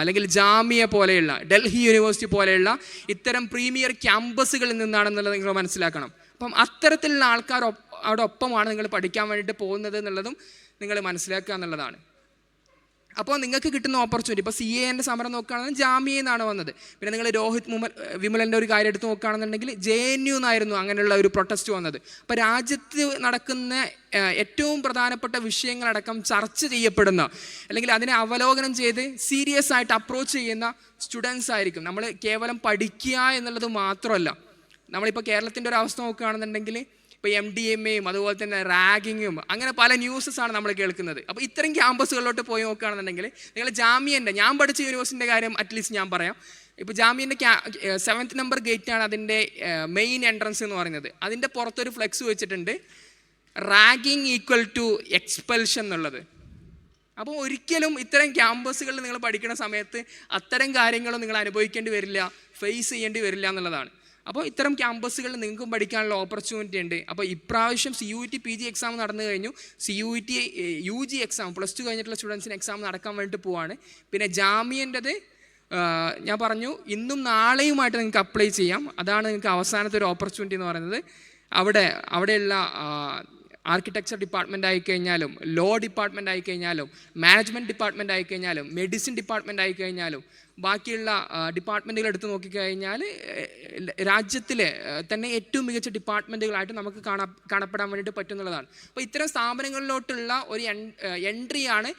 അല്ലെങ്കിൽ ജാമിയ പോലെയുള്ള, ഡൽഹി യൂണിവേഴ്സിറ്റി പോലെയുള്ള ഇത്തരം പ്രീമിയർ ക്യാമ്പസുകളിൽ നിന്നാണെന്നുള്ളത് നിങ്ങൾ മനസ്സിലാക്കണം. അപ്പം അത്തരത്തിലുള്ള ആൾക്കാർ അവിടെ ഒപ്പമാണ് നിങ്ങൾ പഠിക്കാൻ വേണ്ടിയിട്ട് പോകുന്നത് എന്നുള്ളതും നിങ്ങൾ മനസ്സിലാക്കുക എന്നുള്ളതാണ്. അപ്പോൾ നിങ്ങൾക്ക് കിട്ടുന്ന ഓപ്പർച്യൂണിറ്റി, ഇപ്പോൾ CAA സമരം നോക്കുകയാണെങ്കിൽ ജാമിയയിൽ നിന്നാണ് വന്നത്. പിന്നെ നിങ്ങൾ വിമലൻ്റെ ഒരു കാര്യം എടുത്ത് നോക്കുകയാണെന്നുണ്ടെങ്കിൽ JNU എന്നായിരുന്നു അങ്ങനെയുള്ള ഒരു പ്രൊട്ടസ്റ്റ് വന്നത്. അപ്പോൾ രാജ്യത്ത് നടക്കുന്ന ഏറ്റവും പ്രധാനപ്പെട്ട വിഷയങ്ങളടക്കം ചർച്ച ചെയ്യപ്പെടുന്ന അല്ലെങ്കിൽ അതിനെ അവലോകനം ചെയ്ത് സീരിയസ് ആയിട്ട് അപ്രോച്ച് ചെയ്യുന്ന സ്റ്റുഡൻസ് ആയിരിക്കും. നമ്മൾ കേവലം പഠിക്കുക എന്നുള്ളത് മാത്രമല്ല, നമ്മളിപ്പോൾ കേരളത്തിൻ്റെ ഒരു അവസ്ഥ നോക്കുകയാണെന്നുണ്ടെങ്കിൽ ഇപ്പോൾ MDMAയും അതുപോലെ തന്നെ റാഗിങ്ങും അങ്ങനെ പല ന്യൂസസാണ് നമ്മൾ കേൾക്കുന്നത്. അപ്പോൾ ഇത്തരം ക്യാമ്പസുകളിലോട്ട് പോയി നോക്കുകയാണെന്നുണ്ടെങ്കിൽ നിങ്ങൾ ജാമിയൻ്റെ, ഞാൻ പഠിച്ച യൂണിവേഴ്സിറ്റിൻ്റെ കാര്യം അറ്റ്ലീസ്റ്റ് ഞാൻ പറയാം. ഇപ്പോൾ ജാമിയൻ്റെ 7th നമ്പർ ഗേറ്റാണ് അതിൻ്റെ മെയിൻ എൻട്രൻസ് എന്ന് പറയുന്നത്. അതിൻ്റെ പുറത്തൊരു ഫ്ലെക്സ് വെച്ചിട്ടുണ്ട്, റാഗിങ് ഈക്വൽ ടു എക്സ്പെൽഷൻ എന്നുള്ളത്. അപ്പോൾ ഒരിക്കലും ഇത്തരം ക്യാമ്പസുകളിൽ നിങ്ങൾ പഠിക്കുന്ന സമയത്ത് അത്തരം കാര്യങ്ങളും നിങ്ങൾ അനുഭവിക്കേണ്ടി വരില്ല, ഫേസ് ചെയ്യേണ്ടി വരില്ല എന്നുള്ളതാണ്. അപ്പോൾ ഇത്തരം ക്യാമ്പസുകളിൽ നിങ്ങൾക്കും പഠിക്കാനുള്ള ഓപ്പർച്യൂണിറ്റി ഉണ്ട്. അപ്പോൾ ഇപ്രാവശ്യം CUET PG എക്സാം നടന്നു കഴിഞ്ഞു, CUET UG എക്സാം +2 കഴിഞ്ഞിട്ടുള്ള സ്റ്റുഡൻസിന് എക്സാം നടക്കാൻ വേണ്ടിയിട്ട് പോവാണ്. പിന്നെ ജാമിയൻ്റെത് ഞാൻ പറഞ്ഞു ഇന്നും നാളെയുമായിട്ട് നിങ്ങൾക്ക് അപ്ലൈ ചെയ്യാം. അതാണ് നിങ്ങൾക്ക് അവസാനത്തെ ഒരു ഓപ്പർച്യൂണിറ്റി എന്ന് പറയുന്നത്. അവിടെയുള്ള ആർക്കിടെക്ചർ ഡിപ്പാർട്ട്മെൻ്റ് ആയിക്കഴിഞ്ഞാലും, ലോ ഡിപ്പാർട്ട്മെൻ്റ് ആയിക്കഴിഞ്ഞാലും, മാനേജ്മെൻറ്റ് ഡിപ്പാർട്ട്മെൻ്റ് ആയിക്കഴിഞ്ഞാലും, മെഡിസിൻ ഡിപ്പാർട്ട്മെൻ്റ് ആയിക്കഴിഞ്ഞാലും, ബാക്കിയുള്ള ഡിപ്പാർട്ട്മെൻറ്റുകൾ എടുത്ത് നോക്കിക്കഴിഞ്ഞാൽ രാജ്യത്തിലെ തന്നെ ഏറ്റവും മികച്ച ഡിപ്പാർട്ട്മെൻറ്റുകളായിട്ട് നമുക്ക് കാണപ്പെടാൻ വേണ്ടിയിട്ട് പറ്റുന്നുള്ളതാണ്. അപ്പോൾ ഇത്തരം സ്ഥാപനങ്ങളിലോട്ടുള്ള ഒരു എൻട്രിയാണ്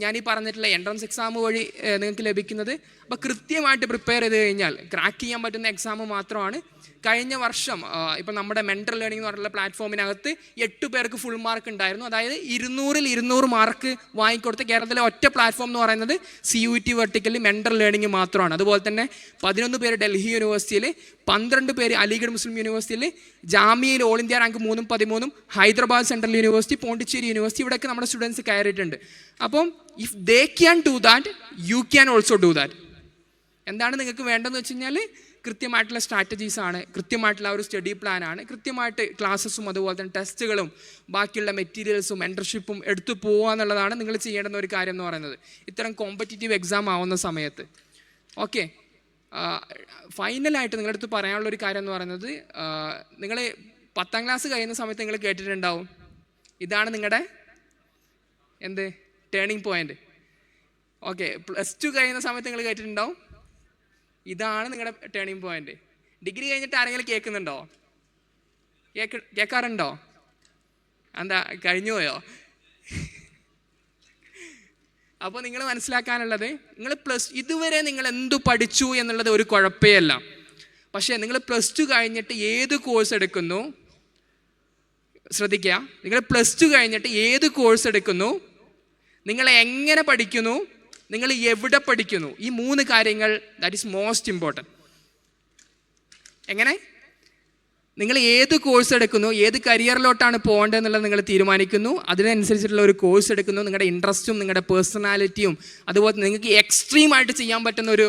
ഞാൻ ഈ പറഞ്ഞിട്ടുള്ള എൻട്രൻസ് എക്സാം വഴി നിങ്ങൾക്ക് ലഭിക്കുന്നത്. അപ്പോൾ കൃത്യമായിട്ട് പ്രിപ്പയർ ചെയ്ത് കഴിഞ്ഞാൽ ക്രാക്ക് ചെയ്യാൻ പറ്റുന്ന എക്സാം മാത്രമാണ് കഴിഞ്ഞ വർഷം ഇപ്പം നമ്മുടെ മെൻ്റൽ ലേണിംഗ് എന്ന് പറഞ്ഞുള്ള പ്ലാറ്റ്ഫോമിനകത്ത് 8 പേർക്ക് ഫുൾ മാർക്ക് ഉണ്ടായിരുന്നു. അതായത് 200-ൽ 200 മാർക്ക് വാങ്ങിക്കൊടുത്ത കേരളത്തിലെ ഒറ്റ പ്ലാറ്റ്ഫോം എന്ന് പറയുന്നത് CUET വെർട്ടിക്കലി മെൻ്റൽ ലേണിംഗ് മാത്രമാണ്. അതുപോലെ തന്നെ 11 പേര് ഡൽഹി യൂണിവേഴ്സിറ്റിയിൽ, 12 പേര് അലിഗഡ് മുസ്ലിം യൂണിവേഴ്സിറ്റിയിൽ, ജാമ്യയിൽ ഓൾ ഇന്ത്യ റാങ്ക് 3ഉം 13ഉം, Hyderabad central university, Pondicherry university, ഇവിടെയൊക്കെ നമ്മുടെ സ്റ്റുഡൻസ് കയറിയിട്ടുണ്ട്. അപ്പം if they can do that, you can also do that. എന്താണ് നിങ്ങൾക്ക് വേണ്ടതെന്ന് വെച്ച് കഴിഞ്ഞാൽ കൃത്യമായിട്ടുള്ള സ്ട്രാറ്റജീസാണ്, കൃത്യമായിട്ടുള്ള ഒരു സ്റ്റഡി പ്ലാനാണ്, കൃത്യമായിട്ട് ക്ലാസ്സസും അതുപോലെ തന്നെ ടെസ്റ്റുകളും ബാക്കിയുള്ള മെറ്റീരിയൽസും മെൻറ്റർഷിപ്പും എടുത്തു പോകുക എന്നുള്ളതാണ് നിങ്ങൾ ചെയ്യേണ്ടുന്ന ഒരു കാര്യം എന്ന് പറയുന്നത് ഇത്തരം കോമ്പറ്റീറ്റീവ് എക്സാം ആവുന്ന സമയത്ത്. ഓക്കെ, ഫൈനലായിട്ട് നിങ്ങളുടെ അടുത്ത് പറയാനുള്ളൊരു കാര്യം എന്ന് പറയുന്നത്, നിങ്ങൾ 10ാം ക്ലാസ് കഴിയുന്ന സമയത്ത് നിങ്ങൾ കേട്ടിട്ടുണ്ടാവും, ഇതാണ് നിങ്ങളുടെ എന്ത് ടേണിംഗ് പോയിൻ്റ്. ഓക്കെ, +2 കഴിയുന്ന സമയത്ത് നിങ്ങൾ കേട്ടിട്ടുണ്ടാവും, ഇതാണ് നിങ്ങളുടെ ടേണിംഗ് പോയിന്റ്. ഡിഗ്രി കഴിഞ്ഞിട്ട് ആരെങ്കിലും കേൾക്കുന്നുണ്ടോ? കേൾക്കാറുണ്ടോ? എന്താ കഴിഞ്ഞു പോയോ? അപ്പോൾ നിങ്ങൾ മനസ്സിലാക്കാനുള്ളത്, നിങ്ങൾ ഇതുവരെ നിങ്ങൾ എന്തു പഠിച്ചു എന്നുള്ളത് ഒരു കുഴപ്പമല്ല. പക്ഷേ നിങ്ങൾ +2 കഴിഞ്ഞിട്ട് ഏത് കോഴ്സ് എടുക്കുന്നു, ശ്രദ്ധിക്കുക, നിങ്ങൾ +2 കഴിഞ്ഞിട്ട് ഏത് കോഴ്സ് എടുക്കുന്നു, നിങ്ങൾ എങ്ങനെ പഠിക്കുന്നു, നിങ്ങൾ എവിടെ പഠിക്കുന്നു, ഈ 3 കാര്യങ്ങൾ ദാറ്റ് ഈസ് മോസ്റ്റ് ഇമ്പോർട്ടൻറ്റ്. എങ്ങനെ നിങ്ങൾ ഏത് കോഴ്സ് എടുക്കുന്നു, ഏത് കരിയറിലോട്ടാണ് പോകേണ്ടതെന്നുള്ളത് നിങ്ങൾ തീരുമാനിക്കുന്നു, അതിനനുസരിച്ചിട്ടുള്ള ഒരു കോഴ്സ് എടുക്കുന്നു, നിങ്ങളുടെ ഇൻട്രസ്റ്റും നിങ്ങളുടെ പേഴ്സണാലിറ്റിയും അതുപോലെ നിങ്ങൾക്ക് എക്സ്ട്രീമായിട്ട് ചെയ്യാൻ പറ്റുന്ന ഒരു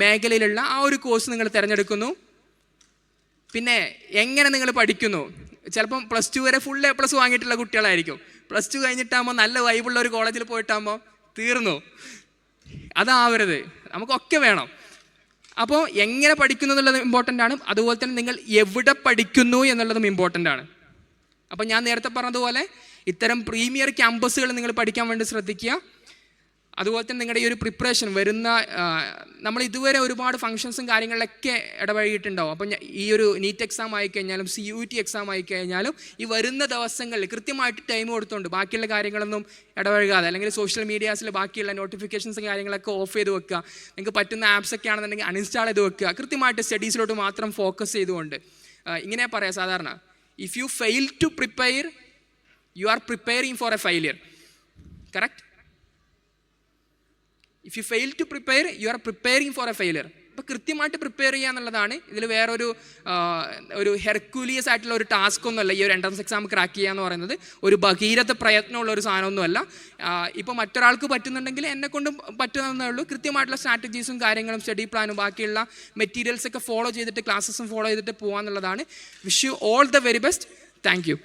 മേഖലയിലുള്ള ആ ഒരു കോഴ്സ് നിങ്ങൾ തിരഞ്ഞെടുക്കുന്നു. പിന്നെ എങ്ങനെ നിങ്ങൾ പഠിക്കുന്നു, ചിലപ്പം +2 വരെ ഫുൾ A+ വാങ്ങിയിട്ടുള്ള കുട്ടികളായിരിക്കും, +2 കഴിഞ്ഞിട്ടാകുമ്പോൾ നല്ല വൈബുള്ള ഒരു കോളേജിൽ പോയിട്ടാകുമ്പോൾ തീർന്നു. അതാവരുത്, നമുക്കൊക്കെ വേണം. അപ്പോൾ എങ്ങനെ പഠിക്കുന്നു എന്നുള്ളത് ഇമ്പോർട്ടൻ്റ് ആണ്, അതുപോലെ തന്നെ നിങ്ങൾ എവിടെ പഠിക്കുന്നു എന്നുള്ളതും ഇമ്പോർട്ടൻ്റ് ആണ്. അപ്പോൾ ഞാൻ നേരത്തെ പറഞ്ഞതുപോലെ ഇത്തരം പ്രീമിയർ ക്യാമ്പസുകൾ നിങ്ങൾ പഠിക്കാൻ വേണ്ടി ശ്രദ്ധിക്കുക. അതുപോലെ തന്നെ നിങ്ങളുടെ ഈ ഒരു പ്രിപ്പറേഷൻ വരുന്ന, നമ്മൾ ഇതുവരെ ഒരുപാട് ഫങ്ഷൻസും കാര്യങ്ങളിലൊക്കെ ഇടപഴകിയിട്ടുണ്ടാവും. അപ്പം ഈ ഒരു നീറ്റ് എക്സാം ആയിക്കഴിഞ്ഞാലും CUET എക്സാം ആയിക്കഴിഞ്ഞാലും ഈ വരുന്ന ദിവസങ്ങളിൽ കൃത്യമായിട്ട് ടൈം കൊടുത്തുകൊണ്ട് ബാക്കിയുള്ള കാര്യങ്ങളൊന്നും ഇടപഴകാതെ, അല്ലെങ്കിൽ സോഷ്യൽ മീഡിയാസിൽ ബാക്കിയുള്ള നോട്ടിഫിക്കേഷൻസ് കാര്യങ്ങളൊക്കെ ഓഫ് ചെയ്ത് വെക്കുക. നിങ്ങൾക്ക് പറ്റുന്ന ആപ്സൊക്കെ ആണെന്നുണ്ടെങ്കിൽ അൺഇൻസ്റ്റാൾ ചെയ്ത് വെക്കുക. കൃത്യമായിട്ട് സ്റ്റഡീസിലോട്ട് മാത്രം ഫോക്കസ് ചെയ്തുകൊണ്ട് ഇങ്ങനെ പറയാം സാധാരണ, if you fail to prepare, you are preparing for a failure. Correct? If you fail to prepare, you are preparing for a failure. അപ്പോൾ കൃത്യമായിട്ട് പ്രിപ്പയർ ചെയ്യുക എന്നുള്ളതാണ്. ഇതിൽ വേറൊരു ഹെർക്കൂലിയസ് ആയിട്ടുള്ള ഒരു ടാസ്ക് ഒന്നുമല്ല ഈ ഒരു എൻട്രൻസ് എക്സാം ക്രാക്ക് ചെയ്യുക എന്ന് പറയുന്നത്. ഒരു ഭഗീരഥ പ്രയത്നമുള്ള ഒരു സാധനമൊന്നുമല്ല. ഇപ്പോൾ മറ്റൊരാൾക്ക് പറ്റുന്നുണ്ടെങ്കിൽ എന്നെക്കൊണ്ടും പറ്റുന്നതേ ഉള്ളൂ. കൃത്യമായിട്ടുള്ള സ്ട്രാറ്റജീസും കാര്യങ്ങളും സ്റ്റഡി പ്ലാനും ബാക്കിയുള്ള മെറ്റീരിയൽസൊക്കെ ഫോളോ ചെയ്തിട്ട് ക്ലാസ്സസും ഫോളോ ചെയ്തിട്ട് പോകാമെന്നുള്ളതാണ്. Wish you all the very best. Thank U.